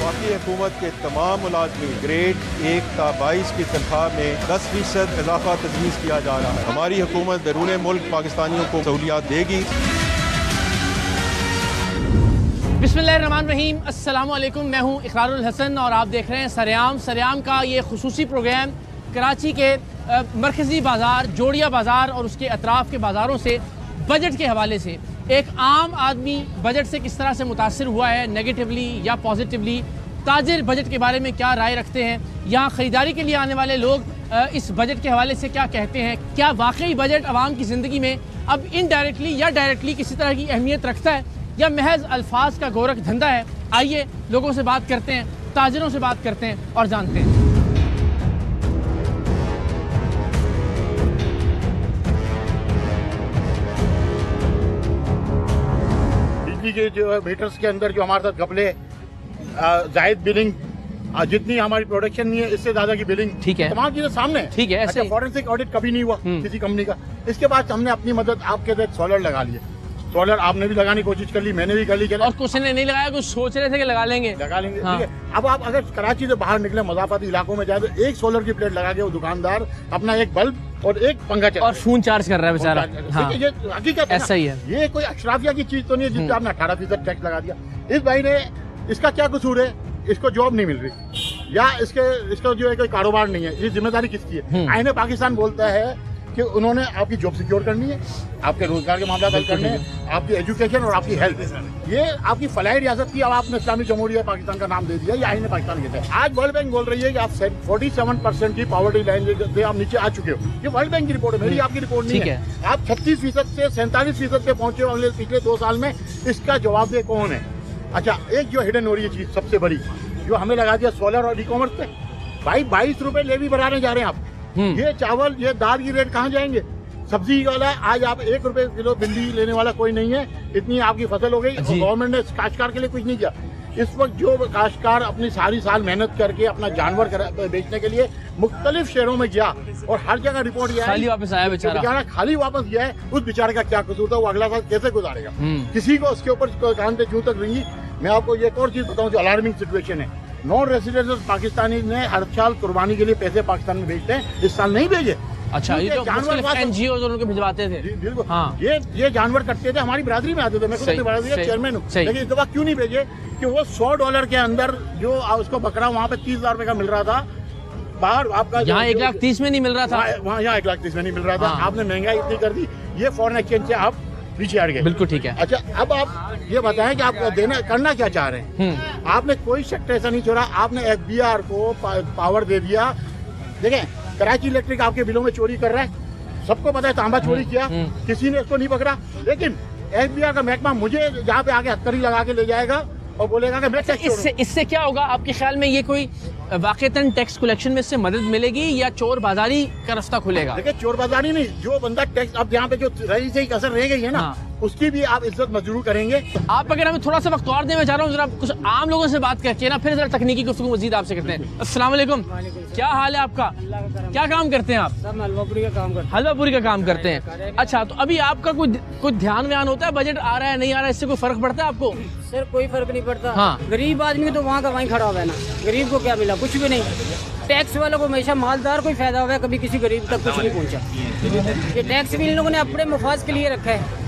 वफाकी हुकूमत के तमाम मुलाजमीन ग्रेड 1 ता 22 की तनख्वाह में 10% इजाफा तजवीज़ किया जा रहा है। हमारी हुकूमत बैरून मुल्क पाकिस्तानियों को सहूलियात देगी। बिस्मिल्लाहिर्रहमानिर्रहीम, अस्सलाम वालेकुम। मैं हूँ इकरारुल हसन और आप देख रहे हैं सरेआम। सरेआम का ये खुसूसी प्रोग्राम कराची के मरकज़ी बाज़ार जोड़िया बाज़ार और उसके अतराफ़ के बाज़ारों से बजट के हवाले से एक आम आदमी बजट से किस तरह से मुतासिर हुआ है, नेगेटिवली या पॉजिटिवली, ताजिर बजट के बारे में क्या राय रखते हैं, यहाँ ख़रीदारी के लिए आने वाले लोग इस बजट के हवाले से क्या कहते हैं, क्या वाकई बजट आवाम की ज़िंदगी में अब इनडायरेक्टली या डायरेक्टली किसी तरह की अहमियत रखता है या महज अल्फाज का गोरख धंधा है। आइए लोगों से बात करते हैं, ताजिरों से बात करते हैं और जानते हैं। बिजली के जो मीटर्स के अंदर जो हमारे साथ घपले, जायद बिलिंग, जितनी हमारी प्रोडक्शन नहीं है इससे ज्यादा की बिलिंग, ठीक है, तमाम चीजें सामने है। ठीक है, ऐसे फॉरेंसिक ऑडिट कभी नहीं हुआ किसी कंपनी का। इसके बाद हमने अपनी मदद आपके साथ सोलर लगा लिए। सोलर आपने भी लगाने की कोशिश कर ली, मैंने भी कर ली, और कुछ ने नहीं लगाया, कुछ सोच रहे थे कि लगा लेंगे। हाँ। ठीक है। अब आप अगर कराची से बाहर निकले, मज़ाफ़ाती इलाकों में जाए तो एक सोलर की प्लेट लगा के वो दुकानदार अपना एक बल्ब और एक पंखा चला और फोन चार्ज कर रहा है बेचारा। हाँ। ये हकीकत ऐसा ही है। ये कोई अशराफिया की चीज तो नहीं है जिसपे आपने 18% टैक्स लगा दिया। इस भाई ने, इसका क्या कसूर है? इसको जॉब नहीं मिल रही या इसका जो है कोई कारोबार नहीं है, ये जिम्मेदारी किसकी है? आईने पाकिस्तान बोलता है कि उन्होंने आपकी जॉब सिक्योर करनी है, आपके रोजगार के मामला हल करने हैं, आपकी एजुकेशन और आपकी हेल्थ, ये आपकी फलाही रियासत की। अब आपने इस्लामी जमहूरिया पाकिस्तान का नाम दे दिया, ये आईने पाकिस्तान कहते हैं। आज वर्ल्ड बैंक बोल रही है कि आप 47% की पॉवर्टी लाइन से आप नीचे आ चुके हो। ये वर्ल्ड बैंक की रिपोर्ट है, मेरी आपकी रिपोर्ट नहीं है। आप 36% से 47% पे पहुंचे हो पिछले 2 साल में। इसका जवाबदेह कौन है? अच्छा, एक जो हिडन हो रही है चीज सबसे बड़ी, जो हमें लगा दिया सोलर और ई कॉमर्स पे, भाई 22 रुपए लेवी बढ़ाने जा रहे हैं आप। ये चावल, ये दाल की रेट कहाँ जाएंगे? सब्जी वाला आज आप 1 रुपए किलो भिंडी लेने वाला कोई नहीं है, इतनी आपकी फसल हो गई। गवर्नमेंट ने काश्तकार के लिए कुछ नहीं किया। इस वक्त जो काश्तकार अपनी सारी साल मेहनत करके अपना जानवर बेचने के लिए मुख्तलिफ शहरों में गया और हर जगह रिपोर्ट ये खाली वापस आया बेचारा, खाली वापस गया है। उस बेचारे का क्या कसूर था? वो अगला साल कैसे गुजारेगा? किसी को उसके ऊपर कान पे जूं तक रहेंगी। मैं आपको ये एक और चीज बताऊं जो अलार्मिंग सिचुएशन है। नॉन रेसिडेंशियल पाकिस्तानी ने हर साल कुर्बानी के लिए पैसे पाकिस्तान में भेजते हैं, इस साल नहीं भेजे। अच्छा, ये तो जानवर एनजीओ उनको भिजवाते थे। बिल्कुल। हाँ। ये जानवर कटते थे, हमारी बिरादरी में आते थे। मैं खुद बिरादरी का चेयरमैन हूँ, लेकिन इस दफा क्यों नहीं भेजे? कि वो $100 के अंदर जो उसको बकरा वहाँ पे 30,000 रुपए का मिल रहा था, बाहर आपका यहाँ 1,30,000 में नहीं मिल रहा था, वहाँ यहाँ 1,30,000 में नहीं मिल रहा था। आपने महंगाई इतनी कर दी, ये फॉरेन एक्सचेंज से आप पीछे हट गए। बिल्कुल ठीक है। अच्छा, अब आप ये बताएं कि आप करना क्या चाह रहे हैं? आपने कोई सेक्टर ऐसा नहीं छोड़ा, आपने FBR को पावर दे दिया। देखें, कराची इलेक्ट्रिक आपके बिलों में चोरी कर रहा है, सबको पता है। तांबा चोरी किया, किसी ने इसको नहीं पकड़ा, लेकिन FBR का महकमा मुझे जहाँ पे आके हथकड़ी लगा के ले जाएगा और बोलेगा कि मैं इससे क्या होगा आपके ख्याल में? ये कोई वाकईतन टैक्स कलेक्शन में इससे मदद मिलेगी या चोर बाजारी का रास्ता खुलेगा? देखिए, चोर बाजारी नहीं, जो बंदा टैक्स, अब यहाँ पे जो रही से कसर रह गई है ना, उसकी भी आप इज्जत मजरूर करेंगे। आप अगर हमें थोड़ा सा वक्त और दें, मैं चाह रहा हूँ जरा कुछ आम लोगों से बात करके ना, फिर जरा तकनीकी गुफ्तगू मजीद आपसे करते हैं। अस्सलाम वालेकुम, क्या हाल है आपका? क्या काम करते हैं आप? हलवापुरी का काम करते हैं। हलवापुरी का काम करते हैं। अच्छा, तो अभी आपका कुछ ध्यान व्यान होता है? बजट आ रहा है, नहीं आ रहा है, इससे कोई फर्क पड़ता है आपको? सर कोई फर्क नहीं पड़ता। हाँ। गरीब आदमी तो वहाँ का वहीं खड़ा हुआ है ना, गरीब को क्या मिला? कुछ भी नहीं। टैक्स वालों को हमेशा मालदार को ही फायदा हुआ है, कभी किसी गरीब तक कुछ नहीं पहुँचा। ये टैक्स भी इन लोगों ने अपने मुफाज के लिए रखा है।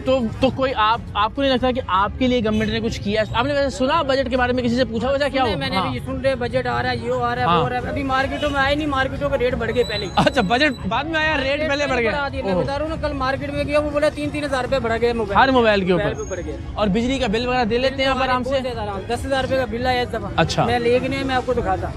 तो कोई आपको नहीं लगता कि आपके लिए गवर्नमेंट ने कुछ किया? आपने वैसे सुना बजट के बारे में? किसी से पूछा वजह क्या हो? मैंने भी सुन रहे बजट आ रहा है, ये आ रहा है, वो आ रहा है। अभी मार्केटों में आए नहीं, मार्केटों के रेट बढ़ गए पहले। अच्छा, बजट बाद में आया, रेट पहले बढ़ गए। मैं बता रहा हूँ, कल मार्केट में गया, वो बोला 3-3 हजार रुपए बढ़ गए हर मोबाइल के ऊपर बढ़ गए। और बिजली का बिल वगैरह दे लेते हैं आराम से? 10,000 रुपए का बिल आया इस दफा। अच्छा, मैं लेकिन मैं आपको दिखाता।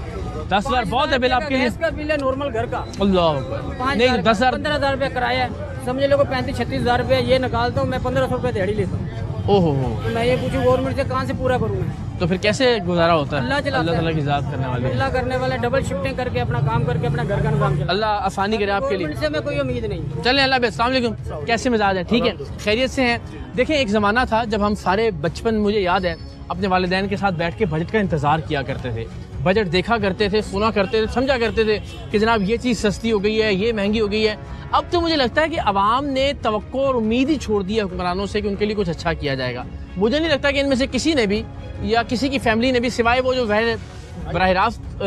10,000 बहुत है बिल आपके लिए? इसका बिल है नॉर्मल घर का। अल्लाह नहीं, 10,000 15,000 रुपए कराया है। समझ लो 35-36 हजार रुपए ये निकालता हूँ मैं, 1,500 रुपए दिहाड़ी लेता हूँ। ओहो, तो मैं ये पूछूं गवर्नमेंट से कहाँ से पूरा करूँगा? तो फिर कैसे गुजारा होता है? अल्लाह ताला की ज़ात करने वाले, अल्लाह करने वाले, डबल शिफ्टिंग करके अपना काम करके अपना घर का निजाम चला। अल्लाह आसानी करे आपके लिए। से मैं कोई उम्मीद नहीं। चलें, अल्लाह अस्सलाम वालेकुम, कैसे मिजाज है? ठीक है, खैरियत से हैं? देखें, एक ज़माना था जब हम सारे बचपन, मुझे याद है, अपने वालिदैन के साथ बैठ के बजट का इंतज़ार किया करते थे। बजट देखा करते थे, सुना करते थे, समझा करते थे कि जनाब ये चीज़ सस्ती हो गई है, ये महंगी हो गई है। अब तो मुझे लगता है कि अवाम ने तवक्को और उम्मीद ही छोड़ दी है हुक्मरानों से कि उनके लिए कुछ अच्छा किया जाएगा। मुझे नहीं लगता कि इनमें से किसी ने भी या किसी की फैमिली ने भी, सिवाय वो जो बराह रास्त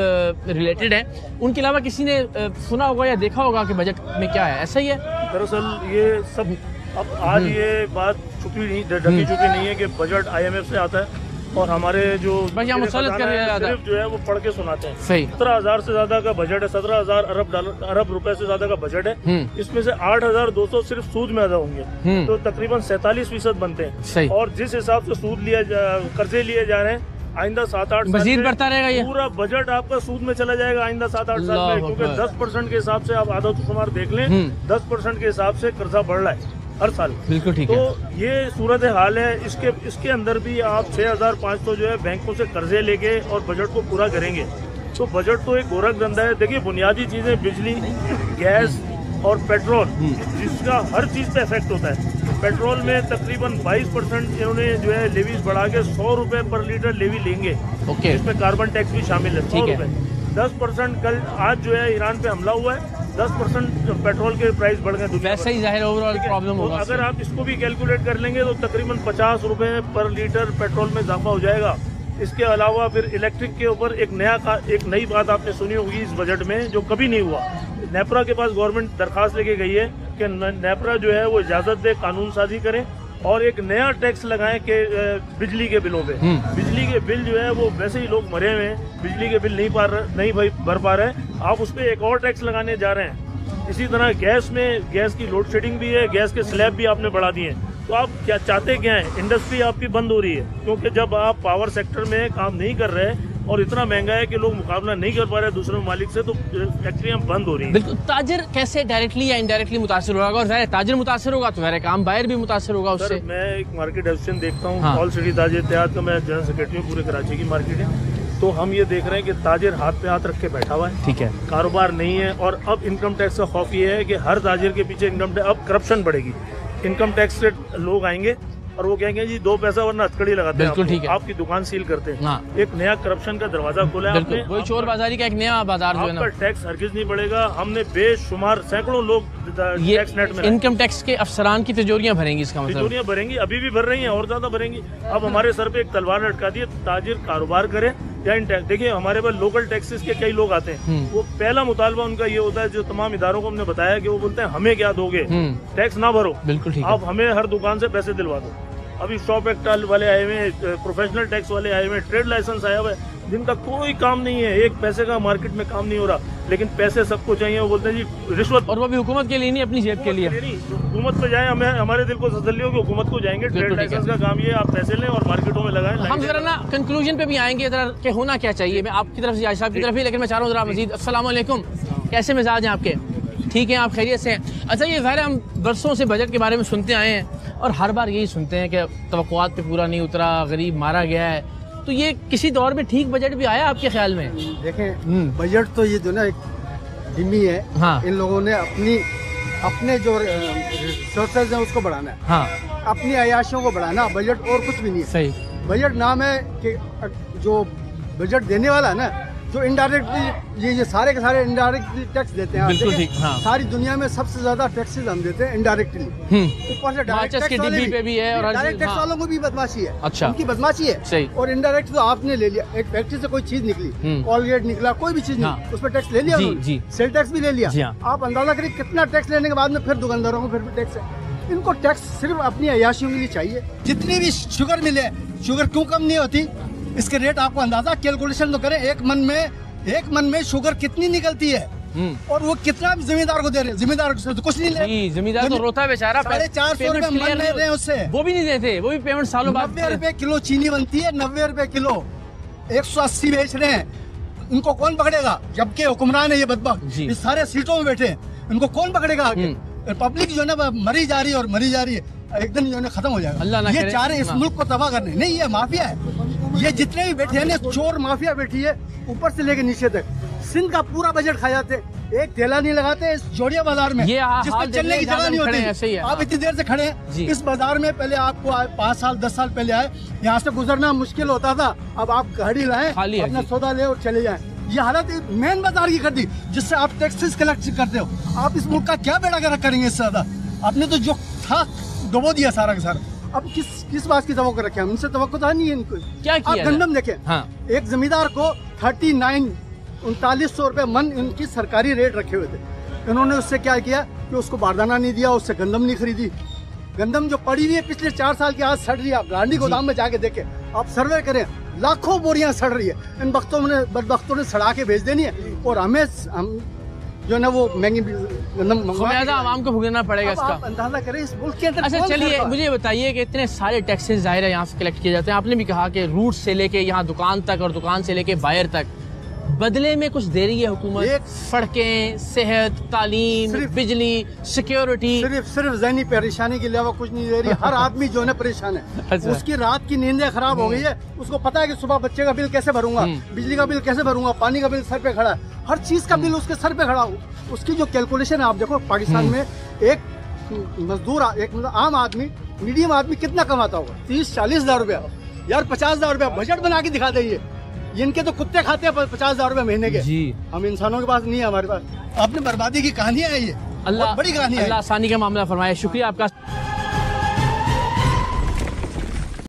रिलेटेड है, उनके अलावा किसी ने सुना होगा या देखा होगा कि बजट में क्या है? ऐसा ही है दरअसल ये सब अब आज ये बात छुपी नहीं, ढकी छुपी नहीं है कि बजट IMF से आता है और हमारे जो सिर्फ जो है वो पढ़ के सुनाते हैं। सही 17,000 से ज्यादा का बजट है, 17,000 अरब रुपए से ज्यादा का बजट है। इसमें से 8,200 सिर्फ सूद में अदा होंगे, तो तकरीबन 47% बनते हैं। और जिस हिसाब से सूद कर्जे लिए जा रहे हैं, आइंदा 7-8 मजीद बढ़ता रहेगा ये पूरा बजट आपका सूद में चला जाएगा आइंदा 7-8 साल में, क्योंकि 10% के हिसाब से आप आदत शुमार देख लें, 10% के हिसाब से कर्जा बढ़ रहा है हर साल। बिल्कुल ठीक है। तो ये सूरत हाल है। इसके अंदर भी आप 6,500 जो है बैंकों से कर्जे लेके और बजट को पूरा करेंगे, तो बजट तो एक गोरख धंधा है। देखिए बुनियादी चीजें बिजली, गैस और पेट्रोल, जिसका हर चीज पे इफेक्ट होता है। पेट्रोल में तकरीबन 22% इन्होंने जो है लेवीज बढ़ा के 100 रुपए पर लीटर लेवी लेंगे। इसमें कार्बन टैक्स भी शामिल है, 100 रुपए। 10% कल आज जो है ईरान पे हमला हुआ है, 10% पेट्रोल के प्राइस बढ़ गए। वैसे ही जाहिर ओवरऑल प्रॉब्लम होगा। अगर आप इसको भी कैलकुलेट कर लेंगे तो तकरीबन 50 रुपए पर लीटर पेट्रोल में इजाफा हो जाएगा। इसके अलावा फिर इलेक्ट्रिक के ऊपर एक नई बात आपने सुनी होगी इस बजट में, जो कभी नहीं हुआ। नेपरा के पास गवर्नमेंट दरखास्त लेके गई है कि नेपरा जो है वो इजाजत दे, कानून साजी करें और एक नया टैक्स लगाएं कि बिजली के बिलों पे। बिजली के बिल जो है वो वैसे ही लोग मरे हुए हैं, बिजली के बिल नहीं भर पा रहे हैं, आप उस पर एक और टैक्स लगाने जा रहे हैं। इसी तरह गैस की लोड शेडिंग भी है, गैस के स्लैब भी आपने बढ़ा दिए हैं। तो आप क्या चाहते क्या है? इंडस्ट्री आपकी बंद हो रही है, क्योंकि जब आप पावर सेक्टर में काम नहीं कर रहे और इतना महंगा है कि लोग मुकाबला नहीं कर पा रहे दूसरे ममालिक से, तो फैक्ट्रियां बंद हो रही हैं। बिल्कुल। ताजिर कैसे डायरेक्टली या इनडायरेक्टली मुतासर होगा? और ज़ाहिर ताजिर मुतासर होगा तो ज़ाहिर काम बायर भी मुतासर होगा उससे। मैं एक मार्केट एसोसिएशन देखता हूँ, ऑल सिटी ताजिर इत्तेहाद का मैं जनरल सेक्रेटरी हूँ पूरे कराची की मार्केट है। तो हम ये देख रहे हैं कि ताजिर हाथ पे हाथ रख के बैठा हुआ है, ठीक है, कारोबार नहीं है। और अब इनकम टैक्स का खौफ ये है कि हर ताजिर के पीछे इनकम टैक्स, अब करप्शन बढ़ेगी। इनकम टैक्स से लोग आएंगे और वो कहेंगे जी 2 पैसा वरना हथकड़ी लगाते हैं, आपकी दुकान सील करते हैं। हाँ। एक नया करप्शन का दरवाजा खोला है आपने। वही चोर बाजारी का एक नया बाजार जो है ना, टैक्स हरगिज नहीं बढ़ेगा। हमने बेशुमार सैकड़ों लोग टैक्स नेट में, इनकम टैक्स के अफसरान की तिजोरियां भरेंगी। इसका मतलब तिजोरियां भरेंगी, अभी भी भर रही हैं और ज्यादा भरेंगी। अब हमारे सर पे एक तलवार लटका दी है, ताजिर कारोबार करे या इन टैक्स। देखिए हमारे पास लोकल टैक्सेस के कई लोग आते हैं, वो पहला मुतालबा उनका ये होता है, जो तमाम इदारों को हमने बताया कि वो बोलते हैं हमें क्या दोगे, टैक्स ना भरो। बिल्कुल ठीक है। आप हमें हर दुकान से पैसे दिलवा दो। अभी शॉप एक्ट वाले आए हुए, प्रोफेशनल टैक्स वाले आए हुए, ट्रेड लाइसेंस आया हुआ है, जिनका कोई काम नहीं है, एक पैसे का मार्केट में काम नहीं हो रहा, लेकिन पैसे सबको चाहिए। वो बोलते हैं जी रिश्वत, और वो भी हुकूमत के लिए नहीं, अपनी जेब के लिए। हुकूमत पे जाए, हमें हमारे दिल को तसल्ली हो कि हुकूमत को जाएंगे। ट्रेड लाइसेंस का काम ये, आप पैसे लें और मार्केटों में लगाएं। हम जरा ना कंक्लूजन पे भी आएंगे जरा कि होना क्या चाहिए। मैं आपकी तरफ से, साहब की तरफ ही, लेकिन मैं चाह रहा हूँ जरा मजीद। अस्सलाम वालेकुम, कैसे मिजाज हैं आपके? ठीक है, आप खैरियत से हैं? अच्छा, ये ज़ाहिर हम बरसों से बजट के बारे में सुनते आए हैं और हर बार यही सुनते हैं कि तवक्कुआत पे पूरा नहीं उतरा, गरीब मारा गया है। तो ये किसी दौर में ठीक बजट भी आया आपके ख्याल में? देखें, बजट तो ये जो ना एक डिमी है। हाँ। इन लोगों ने अपने जो रिसोर्सेज हैं उसको बढ़ाना है। हाँ। अपनी अयाशियों को बढ़ाना, बजट और कुछ भी नहीं है। सही। बजट नाम है कि जो बजट देने वाला है ना, जो इनडायरेक्टली ये सारे के सारे इनडायरेक्टली टैक्स देते हैं। बिल्कुल ठीक। हाँ। सारी दुनिया में सबसे ज्यादा टैक्सेस हम देते हैं इनडायरेक्टली। ऊपर से डायरेक्ट टैक्स वाले पे भी है और डायरेक्ट टैक्स वालों को भी बदमाशी है। अच्छा, उनकी बदमाशी है। सही। और इनडायरेक्ट तो आपने ले लिया, एक फैक्ट्री से कोई चीज निकली, कॉलगेट निकला, कोई भी चीज नहीं, उस पर टैक्स ले लिया, सेल टैक्स भी ले लिया। आप अंदाजा करिए कितना टैक्स लेने के बाद में फिर दुकानदारों को फिर टैक्स है। इनको टैक्स सिर्फ अपनी अयाशियों के लिए चाहिए। जितनी भी शुगर मिले, शुगर क्यों कम नहीं होती, इसके रेट आपको अंदाजा कैलकुलेशन तो करें। एक मन में शुगर कितनी निकलती है और वो कितना जिम्मेदार को दे रहे हैं। जिम्मेदार को तो कुछ नहीं ले, जिम्मेदार तो रोता है बेचारा। 450 रुपए मन ले रहे हैं उससे, वो भी नहीं देते, वो भी पेमेंट सालों बाद। 90 रुपए किलो चीनी बनती है, 90 रुपए किलो, 180 बेच रहे हैं। इनको कौन पकड़ेगा? जबकि हुक्मरान है ये बदबख्त, इस सारे सीटों में बैठे, इनको कौन पकड़ेगा आगे? पब्लिक जो है ना मरी जा रही है और मरी जा रही है, एक दिन जो है खत्म हो जाएगा। ये चाह रहे इस मुल्क को तबाह करने, नहीं ये माफिया है। ये जितने भी बैठे हैं ना, चोर माफिया बैठी है, ऊपर से लेके नीचे तक। सिंध का पूरा बजट खा जाते, एक ठेला नहीं लगाते इस जोड़िया बाजार में, जिसमें चलने की जगह नहीं होती। आप इतनी देर से खड़े हैं इस बाजार में। पहले आपको 5 साल 10 साल पहले आए, यहाँ से गुजरना मुश्किल होता था। अब आप गाड़ी लाएं, अपना सौदा ले और चले जाएं। ये हालत मेन बाजार की कर दी, जिससे आप टैक्सेस कलेक्ट करते हो। आप इस मुल्क का क्या बेड़ा गर्क करेंगे इससे ज्यादा? आपने तो जो था डुबो दिया सारा का सारा। अब किस बात की तवक्को रखें हम? इनसे तवक्को तो नहीं है इनको। क्या किया आप गंदम देखें, हाँ। एक जमींदार को 39,3900 रुपए मन इनकी सरकारी रेट रखे हुए थे। इन्होंने उससे क्या किया कि उसको बारदाना नहीं दिया, उससे गंदम नहीं खरीदी। गंदम जो पड़ी हुई है पिछले 4 साल की आज सड़ रही है। आप गांधी गोदाम में जाके देखें, आप सर्वे करें, लाखों बोरियां सड़ रही है। इन बदबख्तों ने सड़ा के भेज देनी है और हम जो ना वो महंगी गंदम आवाम को भुगतना पड़ेगा इसका। आप अंदाजा करें इस मुल्क के अंदर। अच्छा चलिए मुझे बताइए कि इतने सारे टैक्सेस जाहिर है यहाँ से कलेक्ट किए जाते हैं। आपने भी कहा कि रूट से लेके यहाँ दुकान तक और दुकान से लेके बायर तक, बदले में कुछ दे रही है हुकूमत? सड़कें, सेहत, तालीम, बिजली, सिक्योरिटी, सिर्फ ज़हनी परेशानी के अलावा कुछ नहीं दे रही। हर आदमी जो है परेशान है। अच्छा। उसकी रात की नींदें खराब हो गई है। उसको पता है कि सुबह बच्चे का बिल कैसे भरूंगा, बिजली का बिल कैसे भरूंगा, पानी का बिल सर पे खड़ा है, हर चीज का बिल उसके सर पे खड़ा हो। उसकी जो कैलकुलेशन है आप देखो, पाकिस्तान में एक मजदूर, एक आम आदमी, मीडियम आदमी कितना कमाता होगा? 30-40 हजार रुपया। यार 50 हजार रुपया बजट बना के दिखा देंगे। इनके तो कुत्ते खाते हैं 50 हजार रुपए महीने के जी। हम इंसानों के पास नहीं है, हमारे पास। आपने बर्बादी की कहानियां है ये, अल्लाह बड़ी कहानी है। अल्लाह आसानी का मामला फरमाए। शुक्रिया आपका।